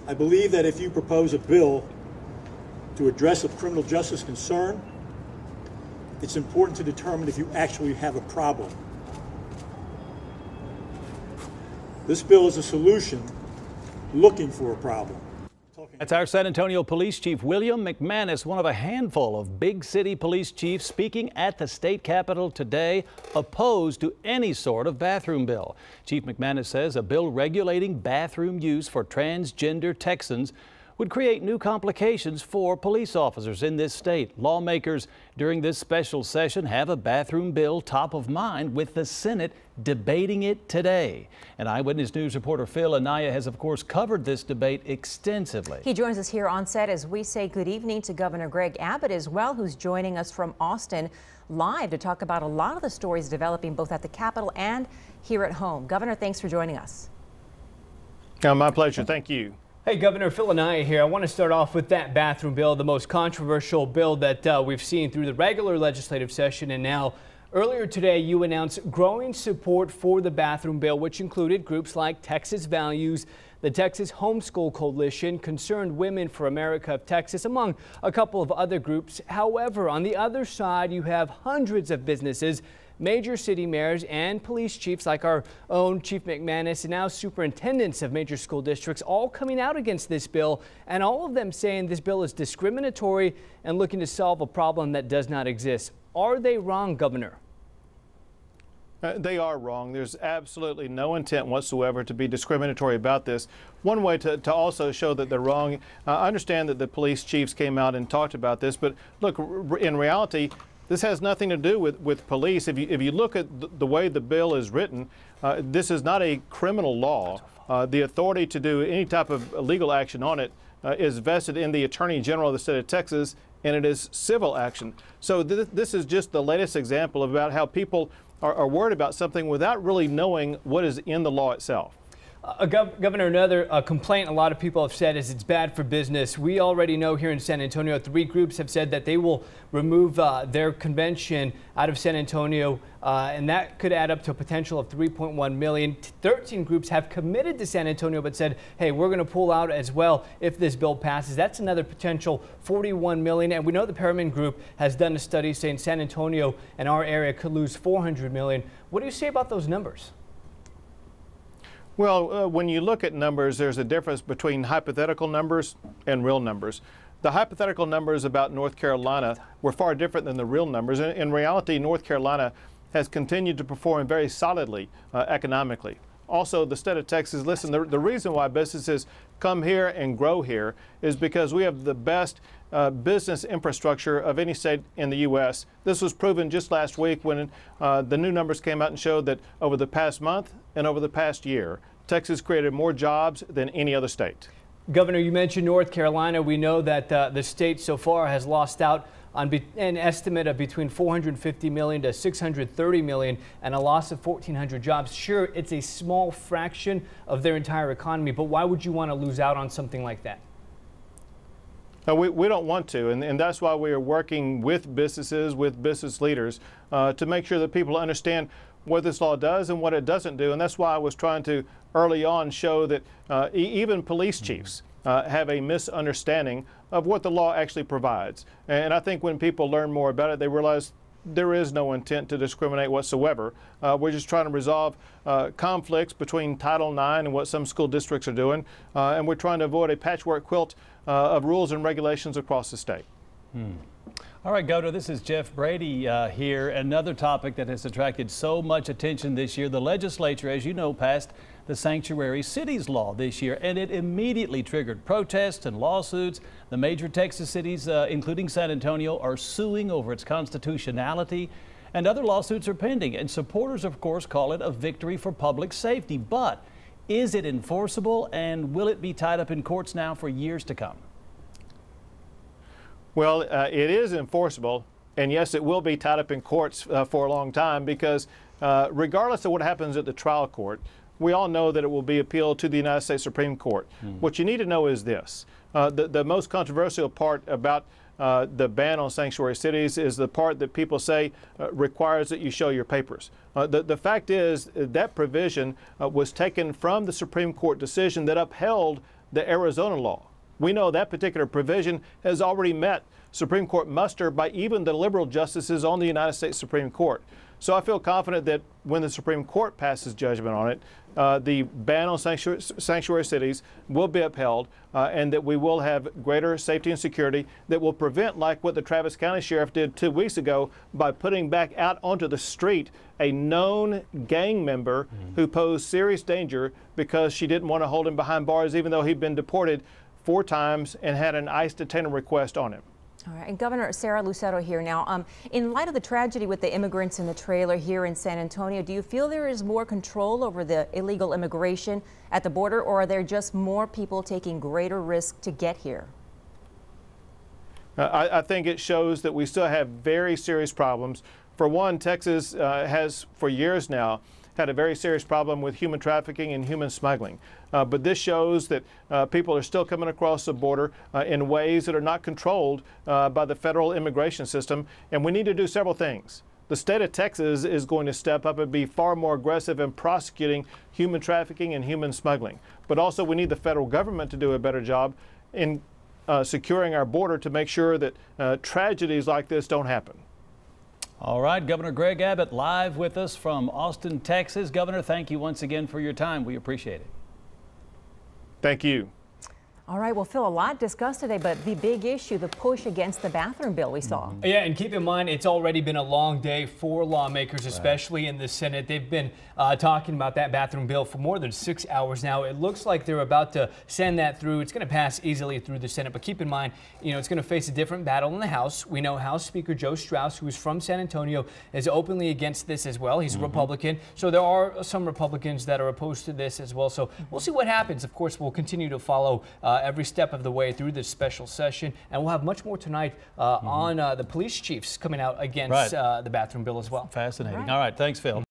I believe that if you propose a bill to address a criminal justice concern, it's important to determine if you actually have a problem. This bill is a solution looking for a problem. That's our San Antonio Police Chief William McManus, one of a handful of big city police chiefs speaking at the state capitol today, opposed to any sort of bathroom bill. Chief McManus says a bill regulating bathroom use for transgender Texans would create new complications for police officers in this state. Lawmakers during this special session have a bathroom bill top of mind, with the Senate debating it today. And Eyewitness News reporter Phil Anaya has, of course, covered this debate extensively. He joins us here on set as we say good evening to Governor Greg Abbott as well, who's joining us from Austin live to talk about a lot of the stories developing both at the Capitol and here at home. Governor, thanks for joining us. My pleasure. Thank you. Hey, Governor, Phil Anaya here. I want to start off with that bathroom bill, the most controversial bill that we've seen through the regular legislative session. And now, earlier today, you announced growing support for the bathroom bill, which included groups like Texas Values, the Texas Homeschool Coalition, Concerned Women for America of Texas, among a couple of other groups. However, on the other side, you have hundreds of businesses, major city mayors and police chiefs like our own Chief McManus and now superintendents of major school districts all coming out against this bill, and all of them saying this bill is discriminatory and looking to solve a problem that does not exist. Are they wrong, Governor? They are wrong. There's absolutely no intent whatsoever to be discriminatory about this. One way to also show that they're wrong, I understand that the police chiefs came out and talked about this, but look, in reality, this has nothing to do with police. If you look at the way the bill is written, this is not a criminal law. The authority to do any type of legal action on it is vested in the Attorney General of the state of Texas, and it is civil action. So this is just the latest example about how people are worried about something without really knowing what is in the law itself. Governor, another complaint a lot of people have said is it's bad for business. We already know here in San Antonio, 3 groups have said that they will remove their convention out of San Antonio, and that could add up to a potential of $3.1 million. 13 groups have committed to San Antonio but said, hey, we're going to pull out as well if this bill passes. That's another potential $41 million. And we know the Perriman Group has done a study saying San Antonio and our area could lose $400 million. What do you say about those numbers? Well, when you look at numbers, there's a difference between hypothetical numbers and real numbers. The hypothetical numbers about North Carolina were far different than the real numbers. In reality, North Carolina has continued to perform very solidly economically. Also, the state of Texas, listen, the reason why businesses come here and grow here is because we have the best business infrastructure of any state in the U.S. This was proven just last week when the new numbers came out and showed that over the past month and over the past year, Texas created more jobs than any other state. Governor, you mentioned North Carolina. We know that the state so far has lost out on an estimate of between $450 million to $630 million and a loss of 1,400 jobs. Sure, it's a small fraction of their entire economy, but why would you want to lose out on something like that? No, we don't want to, and that's why we are working with businesses, with business leaders, to make sure that people understand what this law does and what it doesn't do. And that's why I was trying to early on show that even police chiefs have a misunderstanding of what the law actually provides. And I think when people learn more about it, they realize there is no intent to discriminate whatsoever. We're just trying to resolve conflicts between Title IX and what some school districts are doing, and we're trying to avoid a patchwork quilt of rules and regulations across the state. All right, Governor, this is Jeff Brady here. Another topic that has attracted so much attention this year. The legislature, as you know, passed the Sanctuary Cities law this year, and it immediately triggered protests and lawsuits. The major Texas cities, including San Antonio, are suing over its constitutionality, and other lawsuits are pending. And supporters, of course, call it a victory for public safety. But is it enforceable, and will it be tied up in courts now for years to come? Well, it is enforceable, and yes, it will be tied up in courts for a long time, because regardless of what happens at the trial court, we all know that it will be appealed to the United States Supreme Court. What you need to know is this. The most controversial part about the ban on sanctuary cities is the part that people say requires that you show your papers. The fact is that provision was taken from the Supreme Court decision that upheld the Arizona law. We know that particular provision has already met Supreme Court muster by even the liberal justices on the United States Supreme Court. So I feel confident that when the Supreme Court passes judgment on it, the ban on sanctuary cities will be upheld, and that we will have greater safety and security that will prevent, like what the Travis County Sheriff did 2 weeks ago by putting back out onto the street a known gang member who posed serious danger because she didn't want to hold him behind bars, even though he'd been deported 4 times and had an ICE detainer request on him. All right, and Governor Sarah Lucero here now. In light of the tragedy with the immigrants in the trailer here in San Antonio, do you feel there is more control over the illegal immigration at the border, or are there just more people taking greater risk to get here? I think it shows that we still have very serious problems. For one, Texas has for years now had a very serious problem with human trafficking and human smuggling. But this shows that people are still coming across the border in ways that are not controlled by the federal immigration system. And we need to do several things. The state of Texas is going to step up and be far more aggressive in prosecuting human trafficking and human smuggling. But also we need the federal government to do a better job in securing our border to make sure that tragedies like this don't happen. All right, Governor Greg Abbott live with us from Austin, Texas. Governor, thank you once again for your time. We appreciate it. Thank you. All right, well, Phil, a lot discussed today, but the big issue, the push against the bathroom bill we saw. Yeah, and keep in mind, it's already been a long day for lawmakers, especially in the Senate. They've been talking about that bathroom bill for more than 6 hours now. It looks like they're about to send that through. It's going to pass easily through the Senate, but keep in mind, it's going to face a different battle in the House. We know House Speaker Joe Straus, who is from San Antonio, is openly against this as well. He's a Republican, so there are some Republicans that are opposed to this as well. So we'll see what happens. Of course, we'll continue to follow every step of the way through this special session, and we'll have much more tonight on the police chiefs coming out against the bathroom bill as well. Fascinating. All right, thanks, Phil.